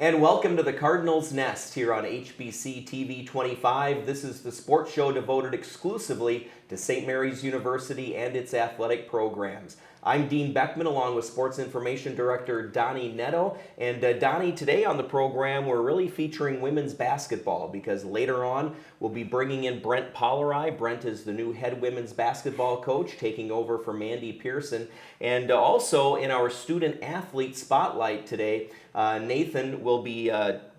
And welcome to the Cardinals Nest here on HBC TV 25. This is the sports show devoted exclusively to St. Mary's University and its athletic programs. I'm Dean Beckman along with Sports Information Director Donnie Netto. And Donnie, today on the program we're really featuring women's basketball because later on we'll be bringing in Brent Pollari. Brent is the new head women's basketball coach taking over for Mandy Pearson. And also in our student athlete spotlight today, Nathan will be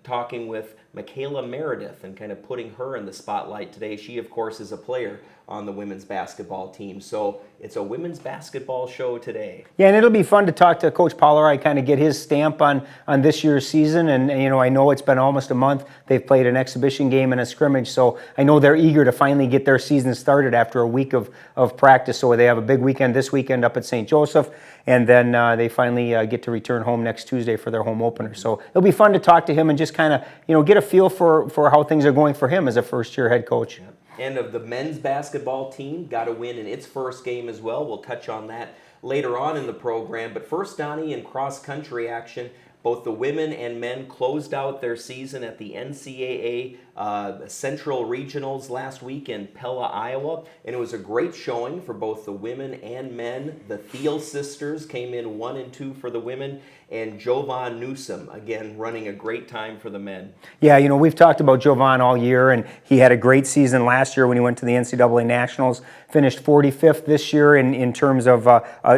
talking with Michaela Meredith and kind of putting her in the spotlight today. She, of course, is a player on the women's basketball team. So it's a women's basketball show today. Yeah, and it'll be fun to talk to Coach Pollari, kind of get his stamp on this year's season. And, I know it's been almost a month. They've played an exhibition game and a scrimmage, so I know they're eager to finally get their season started after a week of practice. So they have a big weekend this weekend up at St. Joseph, and then they finally get to return home next Tuesday for their home opener. So it'll be fun to talk to him and just kind of, get a feel for how things are going for him as a first-year head coach. Yep. And of the men's basketball team, got a win in its first game as well. We'll touch on that later on in the program. But first, Donnie, in cross-country action, both the women and men closed out their season at the NCAA Central Regionals last week in Pella, Iowa. And it was a great showing for both the women and men. The Thiel sisters came in 1 and 2 for the women, and Jovan Newsom, again, running a great time for the men. Yeah, we've talked about Jovan all year, and he had a great season last year when he went to the NCAA Nationals, finished 45th this year in terms of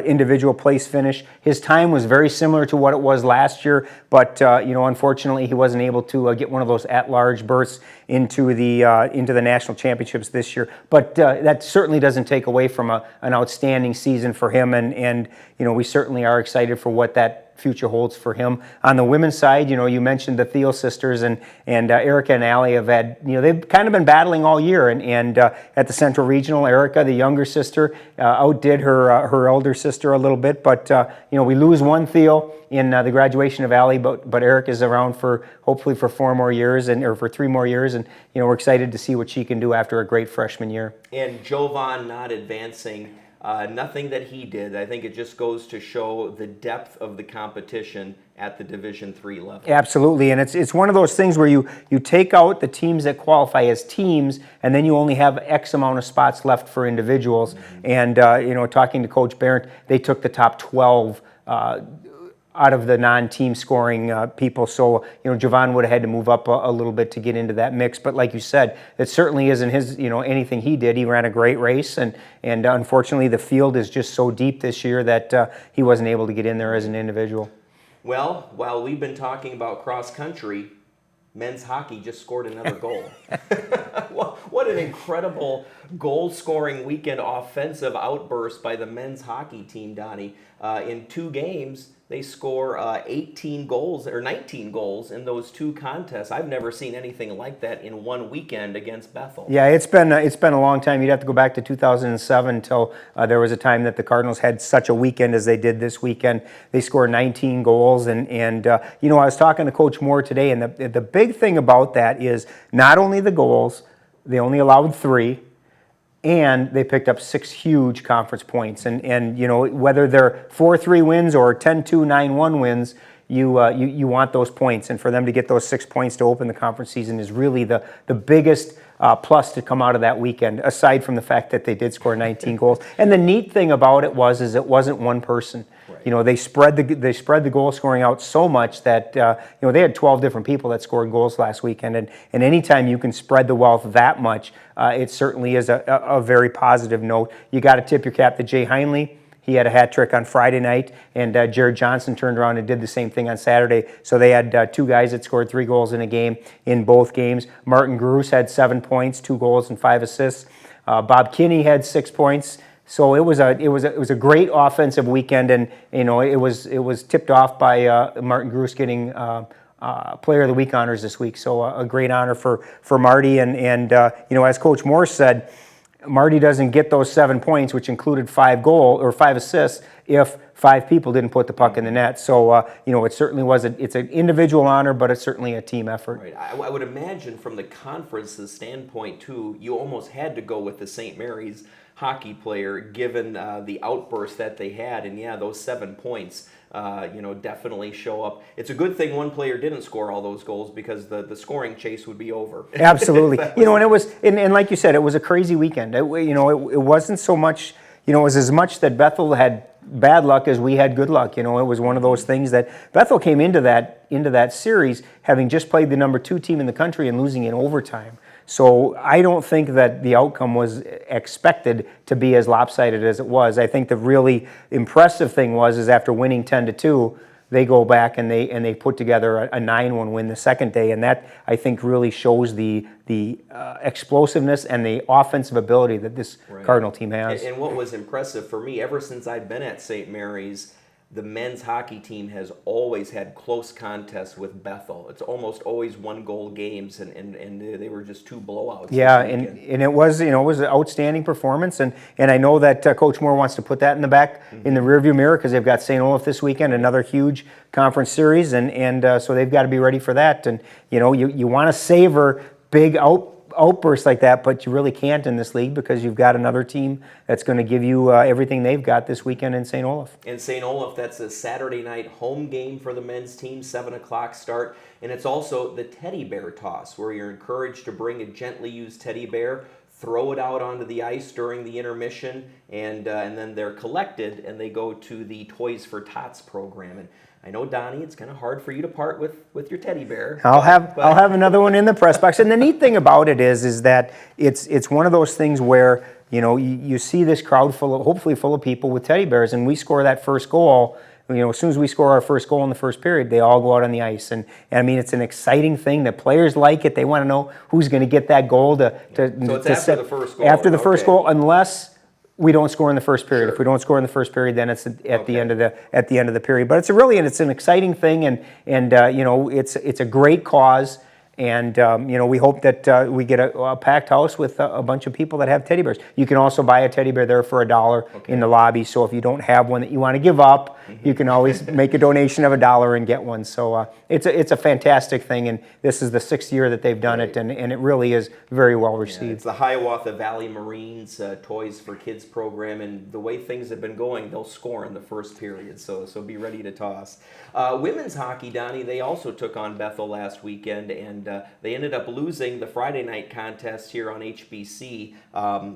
individual place finish. His time was very similar to what it was last year, but, unfortunately he wasn't able to get one of those at-large berths into the national championships this year. But that certainly doesn't take away from an outstanding season for him, and we certainly are excited for what that future holds for him. On the women's side, you mentioned the Thiel sisters, and Erica and Allie have had, they've kind of been battling all year, and at the Central Regional, Erica, the younger sister, outdid her elder sister a little bit, but we lose one Thiel in the graduation of Allie, but Eric is around for hopefully for 4 more years or for 3 more years, and we're excited to see what she can do after a great freshman year. And Jovan not advancing. Nothing that he did. I think it just goes to show the depth of the competition at the Division III level. Absolutely, and it's one of those things where you take out the teams that qualify as teams, and then you only have X amount of spots left for individuals. Mm-hmm. And talking to Coach Barrett, they took the top 12 out of the non-team scoring people. So, Jovan would have had to move up a little bit to get into that mix. But like you said, it certainly isn't his, anything he did. He ran a great race, and unfortunately the field is just so deep this year that he wasn't able to get in there as an individual. Well, while we've been talking about cross-country, men's hockey just scored another goal. What an incredible goal-scoring weekend offensive outburst by the men's hockey team, Donnie. In 2 games, they score 18 goals or 19 goals in those 2 contests. I've never seen anything like that in one weekend against Bethel. Yeah, it's been a long time. You'd have to go back to 2007 until there was a time that the Cardinals had such a weekend as they did this weekend. They scored 19 goals, and I was talking to Coach Moore today, and the big thing about that is not only the goals, they only allowed 3. And they picked up 6 huge conference points. And whether they're 4-3 wins or 10-2, 9-1 wins, you want those points. And for them to get those 6 points to open the conference season is really the biggest plus to come out of that weekend, aside from the fact that they did score 19 goals. And the neat thing about it is it wasn't one person. Right. They spread the goal scoring out so much that they had 12 different people that scored goals last weekend, and anytime you can spread the wealth that much, it certainly is a very positive note. You got to tip your cap to Jay Heinley. He had a hat trick on Friday night, and Jared Johnson turned around and did the same thing on Saturday. So they had 2 guys that scored 3 goals in a game in both games. Martin Gruss had 7 points, 2 goals and 5 assists. Bob Kinney had 6 points. So it was a great offensive weekend, and it was tipped off by Martin Gruss getting Player of the Week honors this week. So a great honor for Marty, and as Coach Moore said, Marty doesn't get those 7 points, which included 5 assists, if 5 people didn't put the puck in the net. So it certainly it's an individual honor, but it's certainly a team effort. Right. I would imagine from the conference's standpoint too, you almost had to go with the St. Mary's hockey player, given the outburst that they had. And yeah, those 7 points, definitely show up. It's a good thing one player didn't score all those goals, because the scoring chase would be over. Absolutely. And it was, and like you said, it was a crazy weekend. It wasn't so much, it was as much that Bethel had bad luck as we had good luck. It was one of those things that Bethel came into that series having just played the number 2 team in the country and losing in overtime. So I don't think that the outcome was expected to be as lopsided as it was. I think the really impressive thing is after winning 10-2, they go back and they put together a 9-1 win the second day, and that, I think, really shows the explosiveness and the offensive ability that this Cardinal team has. And what was impressive for me, ever since I've been at St. Mary's, the men's hockey team has always had close contests with Bethel. It's almost always 1-goal games, and they were just 2 blowouts. Yeah, and it was it was an outstanding performance, and I know that Coach Moore wants to put that in the rearview mirror, because they've got St. Olaf this weekend, another huge conference series, and so they've got to be ready for that. And you want to savor big outbursts like that, but you really can't in this league, because you've got another team that's going to give you everything they've got this weekend in St. Olaf. In St. Olaf, that's a Saturday night home game for the men's team, 7 o'clock start. And it's also the teddy bear toss, where you're encouraged to bring a gently used teddy bear, throw it out onto the ice during the intermission, and then they're collected and they go to the Toys for Tots program. And I know, Donnie, it's kind of hard for you to part with your teddy bear. I'll have another one in the press box. And the neat thing about it is that it's one of those things where you see this crowd hopefully full of people with teddy bears, and we score that first goal. As soon as we score our first goal in the first period, they all go out on the ice, and I mean, it's an exciting thing. The players like it; they want to know who's going to get that goal So it's after the first goal. After the first goal, unless we don't score in the first period. Sure. If we don't score in the first period, then it's at the end of the period. But it's an exciting thing, and it's a great cause. And we hope that we get a packed house with a bunch of people that have teddy bears. You can also buy a teddy bear there for $1 in the lobby. So if you don't have one that you want to give up, you can always make a donation of $1 and get one. So it's a fantastic thing, and this is the 6th year that they've done it, and it really is very well received. Yeah, it's the Hiawatha Valley Marines Toys for Kids program, and the way things have been going, they'll score in the first period. So be ready to toss. Women's hockey, Donnie, they also took on Bethel last weekend, and they ended up losing the Friday night contest here on HBC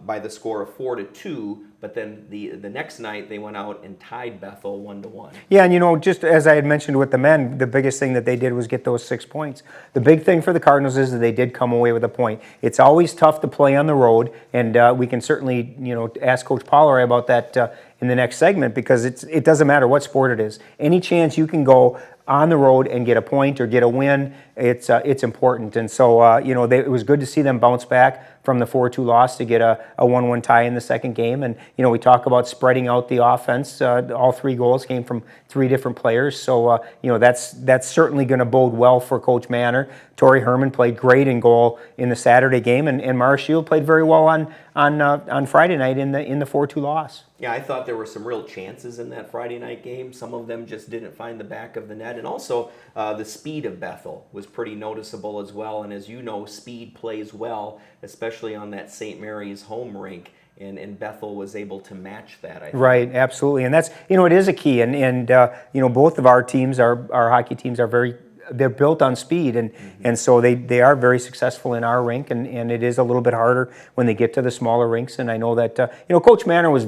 by the score of 4-2. But then the next night they went out and tied Bethel 1-1. Yeah, and just as I had mentioned with the men, the biggest thing that they did was get those 6 points. The big thing for the Cardinals is that they did come away with a point. It's always tough to play on the road, and we can certainly ask Coach Pollari about that in the next segment, because it doesn't matter what sport it is. Any chance you can go on the road and get a point or get a win, it's important. And so it was good to see them bounce back from the 4-2 loss to get a 1-1 tie in the second game. And we talk about spreading out the offense. All 3 goals came from 3 different players. So that's certainly going to bode well for Coach Manor. Tori Herman played great in goal in the Saturday game, and Mara Shield played very well on Friday night in the 4-2 loss. Yeah, I thought there were some real chances in that Friday night game. Some of them just didn't find the back of the net. And also, the speed of Bethel was pretty noticeable as well. And as you know, speed plays well, especially on that St. Mary's home rink. And Bethel was able to match that, I think. Right, absolutely. And that's, it is a key. And both of our teams, our hockey teams, they're built on speed, and so they are very successful in our rink, and it is a little bit harder when they get to the smaller rinks. And I know that Coach Manor was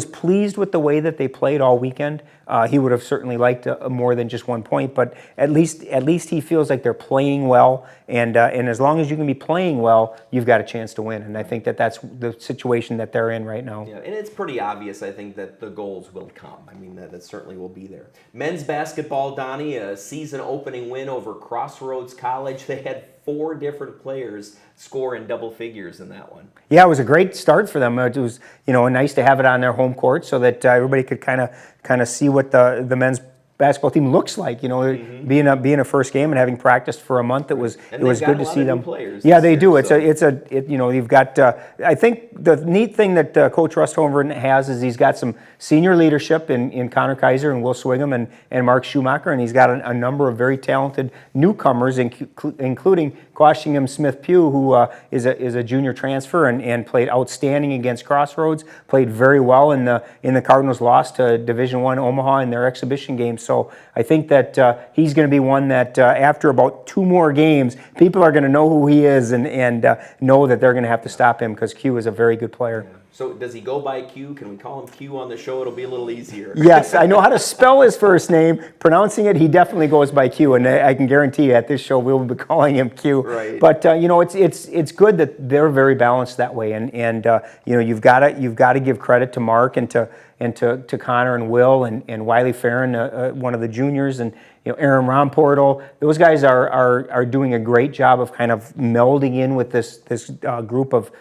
pleased with the way that they played all weekend. He would have certainly liked more than just 1 point, but at least he feels like they're playing well, and as long as you can be playing well, you've got a chance to win. And I think that's the situation that they're in right now. Yeah, and it's pretty obvious, I think, that the goals will come. I mean, that certainly will be there. Men's basketball, Donnie, a season opening win over Crossroads College. They had 4 different players score in double figures in that one. Yeah, it was a great start for them. It was nice to have it on their home court so that everybody could kind of see what the men's basketball team looks like. Being a first game and having practiced for a month, it was good to see them. Yeah, they do. You've got. I think the neat thing that Coach Rusthoven has is he's got some senior leadership in Connor Kaiser and Will Swigum and Mark Schumacher, and he's got a number of very talented newcomers, including Quashingham Smith-Pugh, who is a junior transfer and played outstanding against Crossroads, played very well in the Cardinals' loss to Division I Omaha in their exhibition game. So I think that he's going to be one that after about 2 more games, people are going to know who he is and know that they're going to have to stop him because Q is a very good player. Yeah. So does he go by Q? Can we call him Q on the show? It'll be a little easier. Yes, I know how to spell his first name. Pronouncing it, he definitely goes by Q, and I can guarantee you at this show we'll be calling him Q. Right. But it's good that they're very balanced that way, and you've got to give credit to Mark and to Connor and Will and Wiley Farron, one of the juniors, and Aaron Romportal. Those guys are doing a great job of kind of melding in with this group of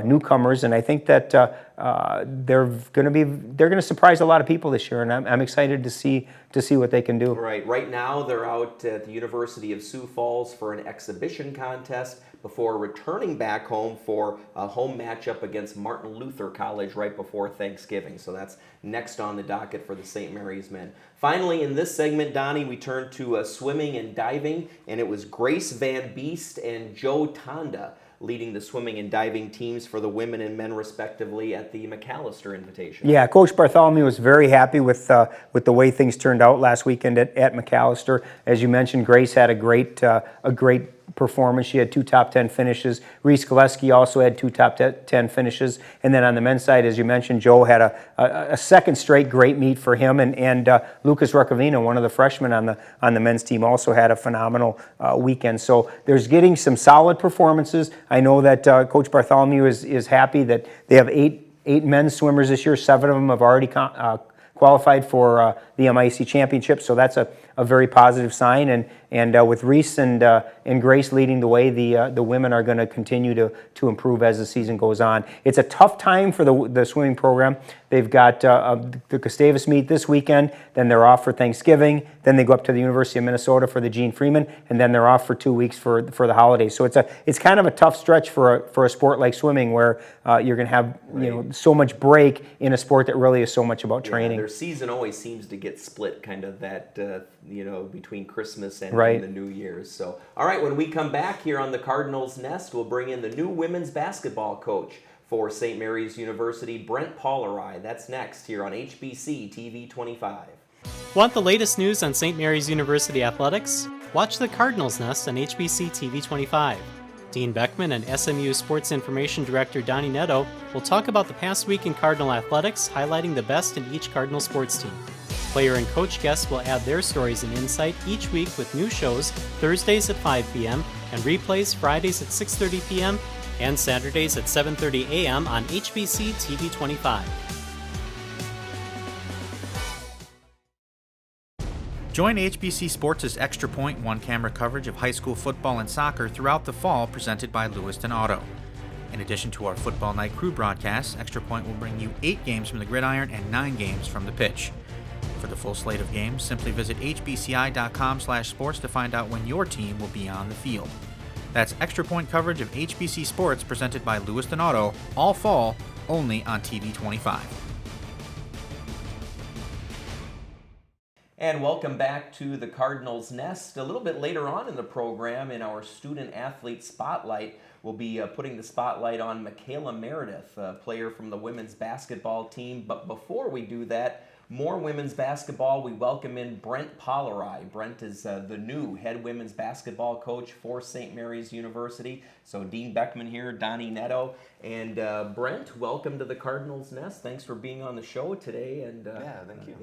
newcomers, and I think that they're going to surprise a lot of people this year, and I'm excited to see what they can do. Right. Right now, they're out at the University of Sioux Falls for an exhibition contest before returning back home for a home matchup against Martin Luther College right before Thanksgiving. So that's next on the docket for the St. Mary's men. Finally, in this segment, Donnie, we turn to swimming and diving, and it was Grace Van Beest and Joe Tonda leading the swimming and diving teams for the women and men respectively at the McAllister Invitation. Yeah, Coach Bartholomew was very happy with the way things turned out last weekend at McAllister. As you mentioned, Grace had a great performance. She had 2 top 10 finishes. Reese Gillespie also had 2 top 10 finishes. And then on the men's side, as you mentioned, Joe had a second straight great meet for him. And Lucas Rucavina, one of the freshmen on the men's team, also had a phenomenal weekend. So there's getting some solid performances. I know that Coach Bartholomew is happy that they have eight men's swimmers this year. 7 of them have already qualified for the MIC championship. So that's a very positive sign. And with Reese and Grace leading the way, the women are going to continue to improve as the season goes on. It's a tough time for the swimming program. They've got the Gustavus meet this weekend, then they're off for Thanksgiving, then they go up to the University of Minnesota for the Gene Freeman, and then they're off for 2 weeks for the holidays. So it's kind of a tough stretch for a sport like swimming where you're going to have so much break in a sport that really is so much about training. Their season always seems to get split kind of that between Christmas and right. the New Year's. So, all right, when we come back here on the Cardinals Nest, we'll bring in the new women's basketball coach for St. Mary's University, Brent Pollari. That's next here on HBC TV 25. Want the latest news on St. Mary's University athletics? Watch the Cardinals Nest on HBC TV 25. Dean Beckman and SMU Sports Information Director Donnie Netto will talk about the past week in Cardinal athletics, highlighting the best in each Cardinal sports team. Player and coach guests will add their stories and insight each week with new shows Thursdays at 5 p.m. and replays Fridays at 6:30 p.m. and Saturdays at 7:30 a.m. on HBC TV 25. Join HBC Sports' Extra Point one-camera coverage of high school football and soccer throughout the fall, presented by Lewiston Auto. In addition to our Football Night Crew broadcasts, Extra Point will bring you 8 games from the gridiron and 9 games from the pitch. For the full slate of games, simply visit hbci.com/sports to find out when your team will be on the field. That's Extra Point coverage of HBC Sports presented by Lewiston Auto, all fall, only on TV 25. And welcome back to the Cardinals Nest. A little bit later on in the program, in our Student Athlete Spotlight, we'll be putting the spotlight on Michaela Meredith, a player from the women's basketball team. But before we do that, more women's basketball, we welcome in Brent Pollari. Brent is the new head women's basketball coach for St. Mary's University. So Dean Beckman here, Donnie Netto. And Brent, welcome to the Cardinals Nest. Thanks for being on the show today. And thank you.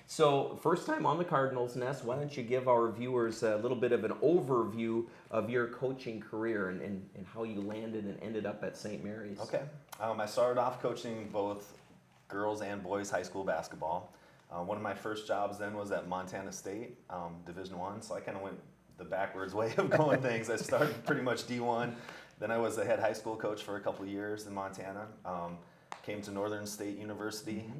So first time on the Cardinals Nest, why don't you give our viewers a little bit of an overview of your coaching career and how you landed and ended up at St. Mary's? Okay. I started off coaching both girls and boys high school basketball. One of my first jobs then was at Montana State, Division I, so I kind of went the backwards way of going things. I started pretty much D1, then I was the head high school coach for a couple of years in Montana. Came to Northern State University,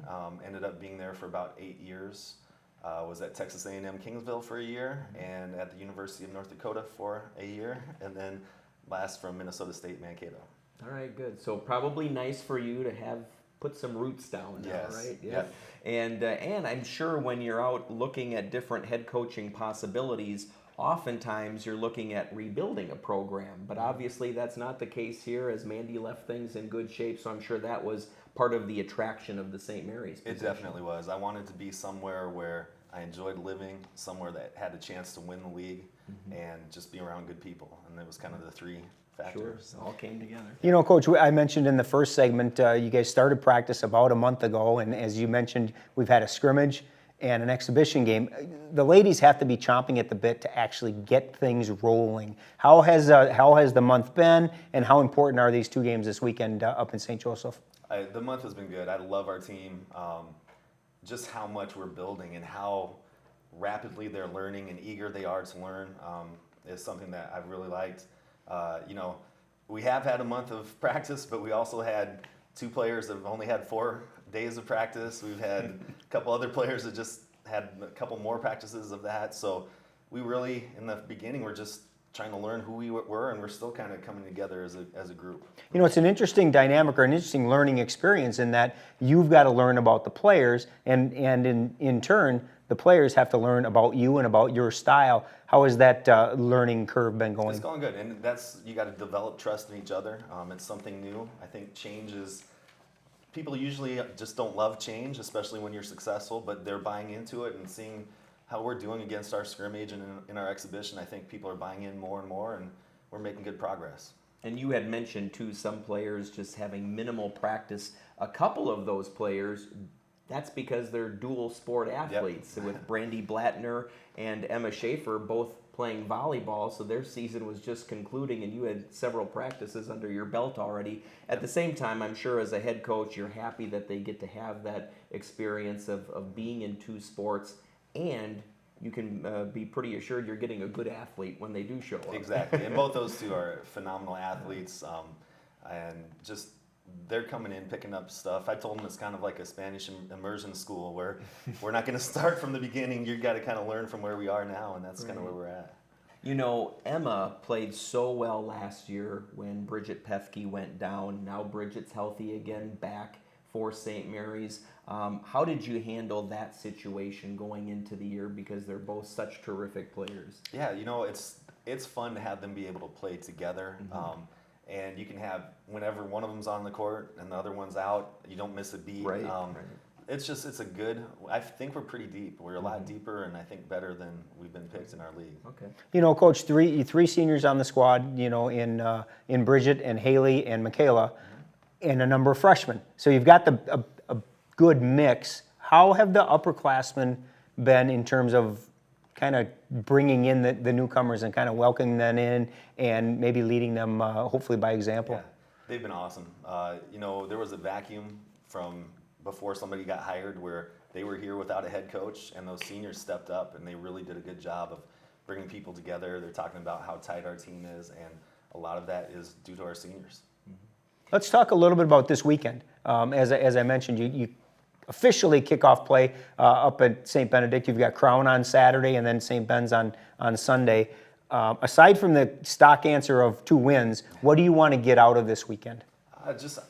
ended up being there for about 8 years. Was at Texas A&M Kingsville for a year, and at the University of North Dakota for a year, and then last from Minnesota State Mankato. All right, good. So probably nice for you to have put some roots down now, Yes. right? Yeah. And I'm sure when you're out looking at different head coaching possibilities, oftentimes you're looking at rebuilding a program, but obviously that's not the case here, as Mandy left things in good shape, so I'm sure that was part of the attraction of the St. Mary's position. It definitely was. I wanted to be somewhere where I enjoyed living, somewhere that had a chance to win the league, and just be around good people. And it was kind of the three factors. Sure, all came together. You know, Coach, I mentioned in the first segment, you guys started practice about a month ago, and as you mentioned, we've had a scrimmage and an exhibition game. The ladies have to be chomping at the bit to actually get things rolling. How has the month been, and how important are these 2 games this weekend up in St. Joseph? The month has been good. I love our team. Just how much we're building and how rapidly they're learning and eager they are to learn is something that I've really liked. You know, we have had a month of practice, but we also had 2 players that have only had 4 days of practice. We've had a couple other players that just had a couple more practices of that. So we really, in the beginning, were just trying to learn who we were, and we're still kind of coming together as a group. You know, it's an interesting dynamic or an interesting learning experience in that you've got to learn about the players, and in turn, the players have to learn about you and about your style. How has that learning curve been going? It's going good, and you got to develop trust in each other. It's something new. I think change is, people usually just don't love change, especially when you're successful, but they're buying into it and seeing how we're doing against our scrimmage and in our exhibition. I think people are buying in more and more, and we're making good progress. And you had mentioned, too, some players just having minimal practice. A couple of those players, that's because they're dual sport athletes, with Brandy Blattner and Emma Schaefer both playing volleyball, so their season was just concluding, and you had several practices under your belt already. At the same time, I'm sure as a head coach, you're happy that they get to have that experience of being in 2 sports, and you can be pretty assured you're getting a good athlete when they do show up. Exactly, and both those 2 are phenomenal athletes, and just they're coming in, picking up stuff. I told them it's kind of like a Spanish immersion school where we're not going to start from the beginning. You've got to kind of learn from where we are now, and that's kind of where we're at. You know, Emma played so well last year when Bridget Pefke went down. Now Bridget's healthy again, back for St. Mary's. How did you handle that situation going into the year, because they're both such terrific players? Yeah, you know, it's fun to have them be able to play together. And you can have, whenever one of them's on the court and the other one's out, you don't miss a beat. Right. It's a good, I think we're pretty deep. We're a lot deeper, and I think better than we've been picked in our league. Okay. You know, Coach, three seniors on the squad, you know, in Bridget and Haley and Michaela, and a number of freshmen. So you've got a good mix. How have the upperclassmen been in terms of kind of bringing in the newcomers and kind of welcoming them in and maybe leading them hopefully by example? Yeah, they've been awesome. You know, there was a vacuum from before somebody got hired where they were here without a head coach, and those seniors stepped up, and they really did a good job of bringing people together. They're talking about how tight our team is, and a lot of that is due to our seniors. Let's talk a little bit about this weekend. As I mentioned, you officially kick off play up at St. Benedict. You've got Crown on Saturday and then St. Ben's on Sunday. Aside from the stock answer of 2 wins, what do you want to get out of this weekend?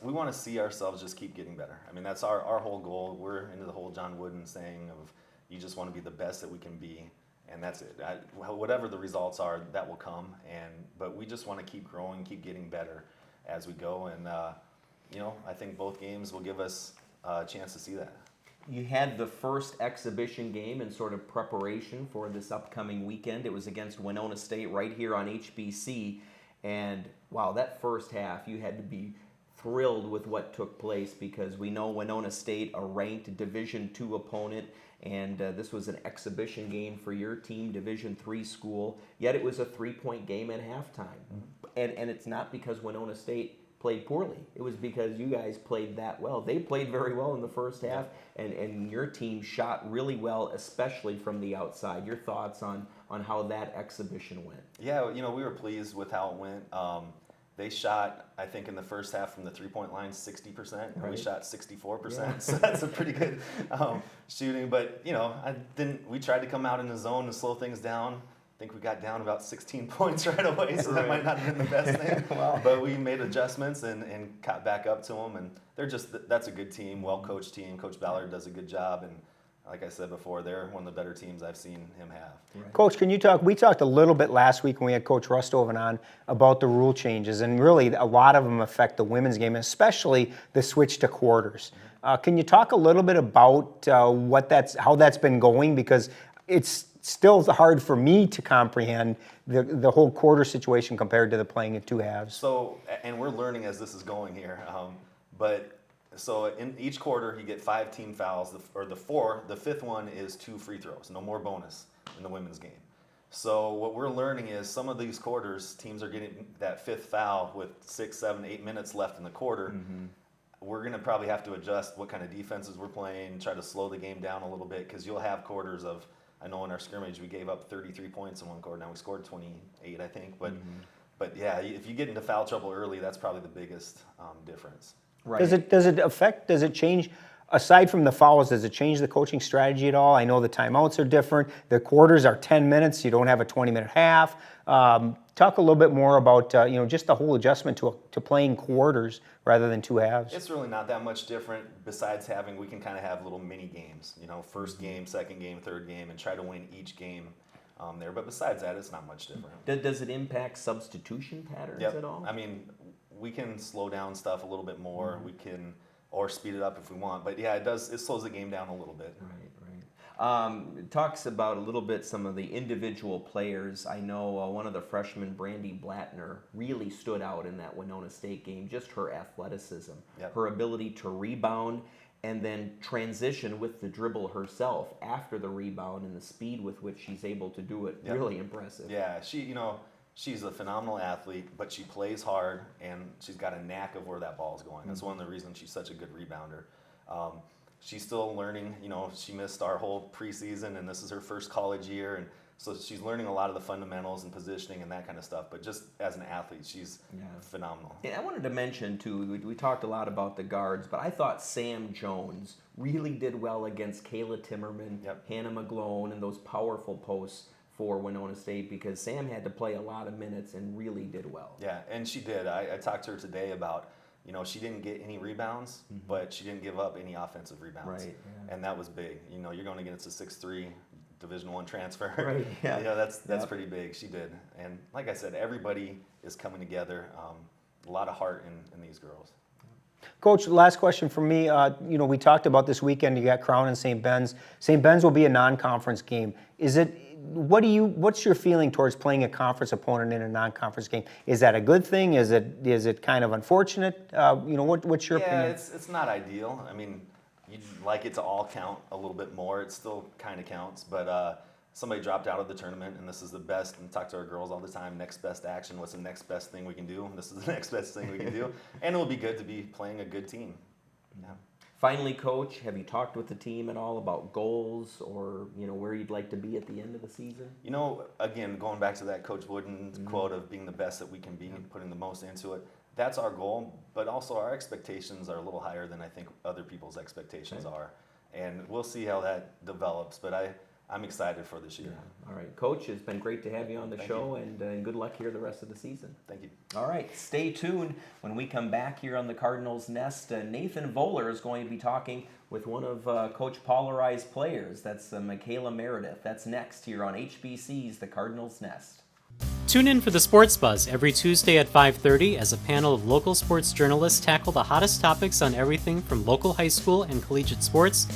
We want to see ourselves just keep getting better. I mean, that's our whole goal. We're into the whole John Wooden saying of you just want to be the best that we can be, and that's it. Whatever the results are, that will come. But we just want to keep growing, keep getting better as we go. And you know, I think both games will give us a chance to see that. You had the first exhibition game in sort of preparation for this upcoming weekend. It was against Winona State right here on HBC. And wow, that first half, you had to be thrilled with what took place, because we know Winona State, a ranked Division II opponent, and this was an exhibition game for your team, Division III school, yet it was a 3-point game at halftime. And it's not because Winona State played poorly. It was because you guys played that well. They played very well in the first half, and your team shot really well, especially from the outside. Your thoughts on how that exhibition went? Yeah, you know, we were pleased with how it went. They shot, I think, in the first half from the 3-point line 60%, and we shot 64%. So that's a pretty good shooting. But you know, we tried to come out in the zone to slow things down. I think we got down about 16 points right away, so that might not have been the best thing. Wow. But we made adjustments and caught back up to them, and that's a good team, well-coached team. Coach Ballard does a good job, and like I said before, they're one of the better teams I've seen him have. Coach, can you talk? We talked a little bit last week when we had Coach Rustoven on about the rule changes, and really a lot of them affect the women's game, especially the switch to quarters. Can you talk a little bit about how that's been going? Because it's still hard for me to comprehend the whole quarter situation compared to the playing in two halves. So, and we're learning as this is going here, So in each quarter, you get 5 team fouls, the fifth one is 2 free throws, no more bonus in the women's game. So what we're learning is some of these quarters, teams are getting that 5th foul with 6, 7, 8 minutes left in the quarter. We're going to probably have to adjust what kind of defenses we're playing, try to slow the game down a little bit, because you'll have quarters of, I know in our scrimmage we gave up 33 points in one quarter, now we scored 28, I think, but yeah, if you get into foul trouble early, that's probably the biggest difference. Right. Does it change, aside from the fouls, does it change the coaching strategy at all? I know the timeouts are different. The quarters are 10 minutes. You don't have a 20-minute half. Talk a little bit more about just the whole adjustment to playing quarters rather than two halves. It's really not that much different, besides we can kind of have little mini games, first game, second game, third game, and try to win each game there. But besides that, it's not much different. Does it impact substitution patterns at all? I mean, we can slow down stuff a little bit more. We can, or speed it up if we want. But yeah, it does. It slows the game down a little bit. Right. It talks about a little bit some of the individual players. I know one of the freshmen, Brandy Blattner, really stood out in that Winona State game. Just her athleticism, her ability to rebound, and then transition with the dribble herself after the rebound, and the speed with which she's able to do it. Really impressive. Yeah, she's a phenomenal athlete, but she plays hard, and she's got a knack of where that ball's going. That's one of the reasons she's such a good rebounder. She's still learning. She missed our whole preseason, and this is her first college year, and so she's learning a lot of the fundamentals and positioning and that kind of stuff. But just as an athlete, she's phenomenal. And I wanted to mention, too, we talked a lot about the guards, but I thought Sam Jones really did well against Kayla Timmerman, Hannah McGlone, and those powerful posts for Winona State, because Sam had to play a lot of minutes and really did well. Yeah, and she did. I talked to her today about, she didn't get any rebounds, but she didn't give up any offensive rebounds. Right. Yeah. And that was big. You're going against a 6'3" Division I transfer. Right. Yeah. That's pretty big. She did. And like I said, everybody is coming together. A lot of heart in these girls. Coach, last question from me. We talked about this weekend. You got Crown and St. Ben's. St. Ben's will be a non-conference game. What's your feeling towards playing a conference opponent in a non-conference game? Is that a good thing? Is it kind of unfortunate? What's your opinion? Yeah, it's not ideal. I mean, you'd like it to all count a little bit more. It still kind of counts, but somebody dropped out of the tournament, and this is the best. And talk to our girls all the time. Next best action. What's the next best thing we can do? This is the next best thing we can do, and it will be good to be playing a good team. Yeah. Finally, Coach, have you talked with the team at all about goals or where you'd like to be at the end of the season? Again, going back to that Coach Wooden's quote of being the best that we can be and putting the most into it, that's our goal. But also our expectations are a little higher than I think other people's expectations are, and we'll see how that develops. But I'm excited for this year. Yeah. All right, Coach, it's been great to have you on the show, and good luck here the rest of the season. Thank you. All right, stay tuned. When we come back here on the Cardinals Nest, Nathan Voller is going to be talking with one of Coach Pollari's players. That's Michaela Meredith. That's next here on HBC's The Cardinals Nest. Tune in for the Sports Buzz every Tuesday at 5:30 as a panel of local sports journalists tackle the hottest topics on everything from local high school and collegiate sports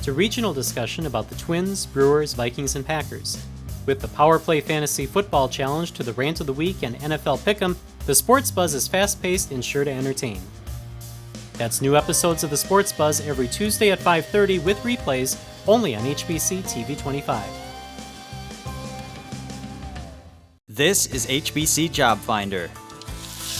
to regional discussion about the Twins, Brewers, Vikings, and Packers. With the Power Play Fantasy Football Challenge to the Rant of the Week and NFL Pick'em, the Sports Buzz is fast-paced and sure to entertain. That's new episodes of the Sports Buzz every Tuesday at 5:30 with replays only on HBC TV 25. This is HBC Job Finder.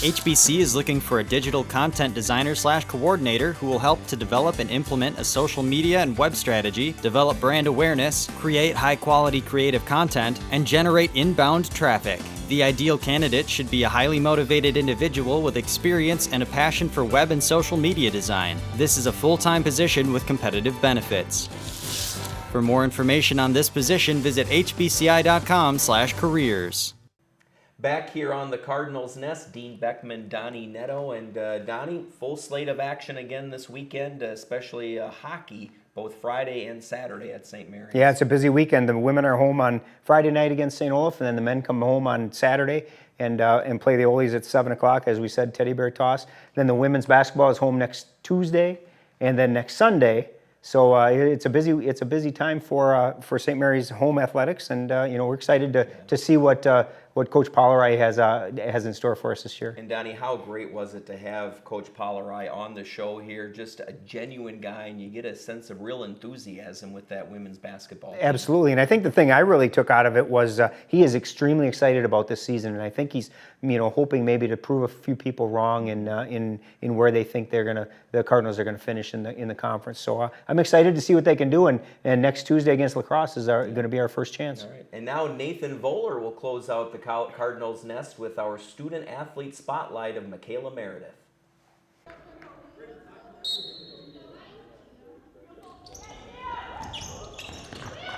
HBC is looking for a digital content designer/coordinator who will help to develop and implement a social media and web strategy, develop brand awareness, create high-quality creative content, and generate inbound traffic. The ideal candidate should be a highly motivated individual with experience and a passion for web and social media design. This is a full-time position with competitive benefits. For more information on this position, visit hbci.com/careers. Back here on the Cardinals Nest, Dean Beckman, Donnie Netto, and Donnie, full slate of action again this weekend, especially hockey both Friday and Saturday at St. Mary's. Yeah, it's a busy weekend. The women are home on Friday night against St. Olaf, and then the men come home on Saturday and play the Olies at 7 o'clock, as we said, teddy bear toss. Then the women's basketball is home next Tuesday, and then next Sunday. So it's a busy time for St. Mary's home athletics, and we're excited to see what Coach Pollari has in store for us this year. And Donnie, how great was it to have Coach Pollari on the show here? Just a genuine guy, and you get a sense of real enthusiasm with that women's basketball team. Absolutely, and I think the thing I really took out of it was he is extremely excited about this season, and I think he's hoping maybe to prove a few people wrong in where they think the Cardinals are going to finish in the conference. So I'm excited to see what they can do, and next Tuesday against La Crosse is going to be our first chance. All right. And now Nathan Voller will close out the Cardinals Nest with our student athlete spotlight of Michaela Meredith.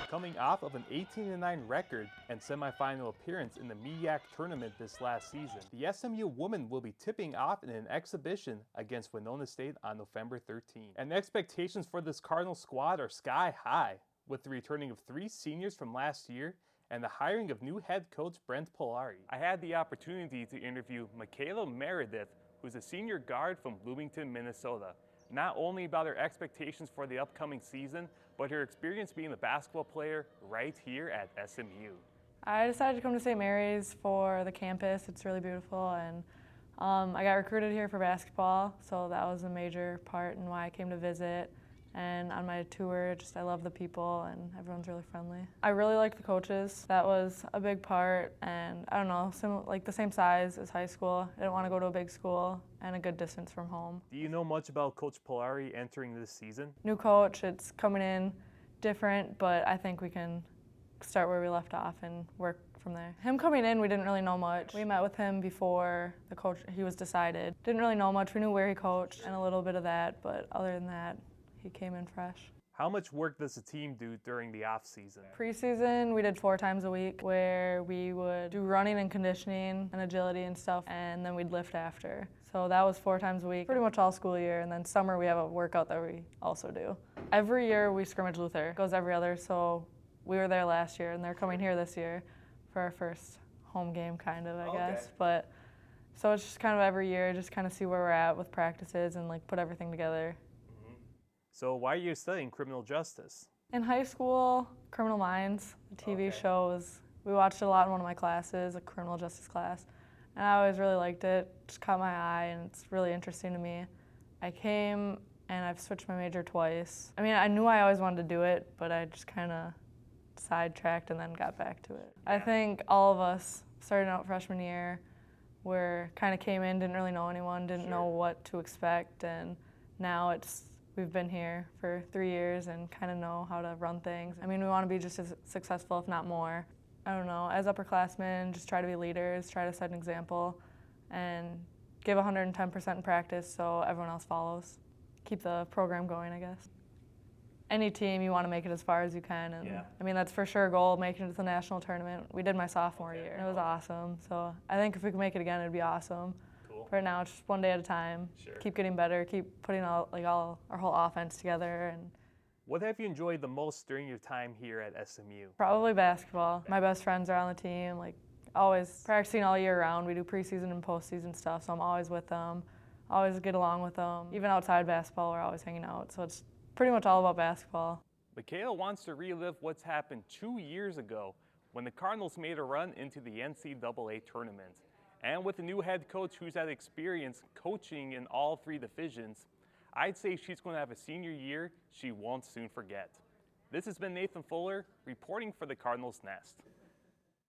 Coming off of an 18-9 record and semifinal appearance in the MEAC tournament this last season, the SMU women will be tipping off in an exhibition against Winona State on November 13. And expectations for this Cardinal squad are sky high, with the returning of 3 seniors from last year and the hiring of new head coach Brent Pollari. I had the opportunity to interview Michaela Meredith, who's a senior guard from Bloomington, Minnesota, not only about her expectations for the upcoming season, but her experience being a basketball player right here at SMU. I decided to come to St. Mary's for the campus. It's really beautiful, and I got recruited here for basketball, so that was a major part in why I came to visit. And on my tour, I love the people, and everyone's really friendly. I really like the coaches. That was a big part, and I don't know, the same size as high school. I didn't want to go to a big school and a good distance from home. Do you know much about Coach Pollari entering this season? New coach, it's coming in different, but I think we can start where we left off and work from there. Him coming in, we didn't really know much. We met with him before he was decided. Didn't really know much. We knew where he coached and a little bit of that, but other than that, he came in fresh. How much work does the team do during the off season? Preseason, we did 4 times a week where we would do running and conditioning and agility and stuff, and then we'd lift after. So that was 4 times a week, pretty much all school year, and then summer we have a workout that we also do. Every year we scrimmage Luther. It goes every other, so we were there last year, and they're coming here this year for our first home game, kind of, I guess. But so it's just kind of every year, just kind of see where we're at with practices and put everything together. So why are you studying criminal justice? In high school, Criminal Minds, the TV show, we watched it a lot in one of my classes, a criminal justice class, and I always really liked it. Just caught my eye, and it's really interesting to me. I came, and I've switched my major twice. I mean, I knew I always wanted to do it, but I just kind of sidetracked and then got back to it. I think all of us, starting out freshman year, kind of came in, didn't really know anyone, didn't know what to expect, and now we've been here for 3 years and kind of know how to run things. I mean, we want to be just as successful, if not more. I don't know, as upperclassmen, just try to be leaders, try to set an example, and give 110% in practice so everyone else follows. Keep the program going, I guess. Any team, you want to make it as far as you can, and I mean, that's for sure a goal, making it to the national tournament. We did my sophomore year, and it was awesome, so I think if we could make it again, it'd be awesome. Right now, it's just one day at a time. Keep getting better. Keep putting all our whole offense together. And what have you enjoyed the most during your time here at SMU? Probably basketball. My best friends are on the team. Always practicing all year round. We do preseason and postseason stuff, so I'm always with them. Always get along with them. Even outside basketball, we're always hanging out. So it's pretty much all about basketball. Michaela wants to relive what's happened 2 years ago when the Cardinals made a run into the NCAA tournament. And with a new head coach who's had experience coaching in all 3 divisions, I'd say she's going to have a senior year she won't soon forget. This has been Nathan Fuller reporting for the Cardinals Nest.